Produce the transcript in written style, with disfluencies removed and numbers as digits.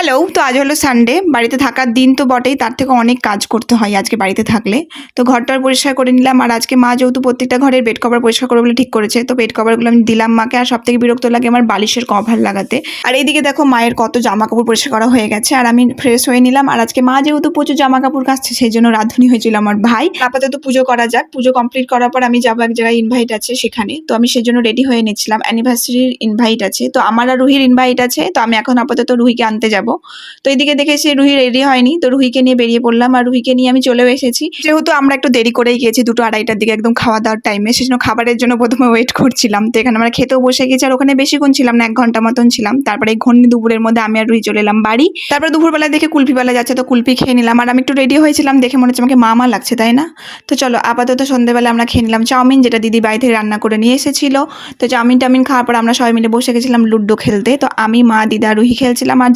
Hello, তো আজ হলো সানডে। বাড়িতে থাকার দিন তো বটেই, তার থেকে অনেক কাজ করতে হয় আজকে বাড়িতে থাকলে। তো ঘরটার পরিষ্কার করে নিলাম। আর আজকে মা যেহেতু প্রত্যেকটা ঘরের বেড কভার পরিষ্কার করে বলে ঠিক করেছে, তো বেড কভারগুলো আমি দিলাম মাকে। আর সব থেকে বিরক্ত লাগে আমার বালিশের কভার লাগাতে। আর এইদিকে দেখো মায়ের কত জামা কাপড় পরিষ্কার করা হয়ে গেছে, আর আমি ফ্রেশ হয়ে নিলাম। আর আজকে মা যেহেতু প্রচুর জামা কাপড় কাচছে, সেই জন্য রাঁধুনি হয়েছিল আমার ভাই। আপাতত পুজো করা যাক, পুজো কমপ্লিট করার পর আমি যাবো এক জায়গায়, ইনভাইট আছে সেখানে। তো আমি সেই জন্য রেডি হয়ে নিচ্ছিলাম, অ্যানিভার্সারির ইনভাইট আছে। তো আমার আর রুহির ইনভাইট আছে, তো আমি এখন আপাতত রুহিকে আনতে যাবো। তো এদিকে দেখেছি রুহি রেডি হয়নি, তো রুহিকে নিয়ে বেরিয়ে পড়লাম। আর রুহিকে নিয়ে আমি চলেও এসেছি, যেহেতু আমরা একটু দেরি করেই গিয়েছি, 2-2:30টার দিকে একদম খাওয়া দাওয়ার টাইমে। সেজন্য খাবারের জন্য প্রথমে ওয়েট করছিলাম। তো এখানে আমরা খেতেও বসে গেছি, আর ওখানে বেশিক্ষণ ছিলাম না, 1 ঘন্টা মতন ছিলাম। তারপরে এই ঘন্নি দুপুরের মধ্যে আমি আর রুহি চলে এলাম বাড়ি। তারপরে দুপুরবেলা দেখে কুলফিবেলা যাচ্ছে, তো কুলফি খেয়ে নিলাম। আর আমি একটু রেডি হয়েছিলাম দেখে মনে হচ্ছে আমাকে মা লাগছে, তাই না? তো চলো আপাতত সন্ধ্যেবেলা আমরা খেয়ে নিলাম চাউমিন, যেটা দিদি বাড়ি থেকে রান্না করে নিয়ে এসেছিল। তো চাউমিন টাউমিন খাওয়ার পর আমরা সবাই মিলে বসে গেছিলাম লুডো খেলতে। তো আমি, মা, দিদা, রুহি খেলছিলাম। আর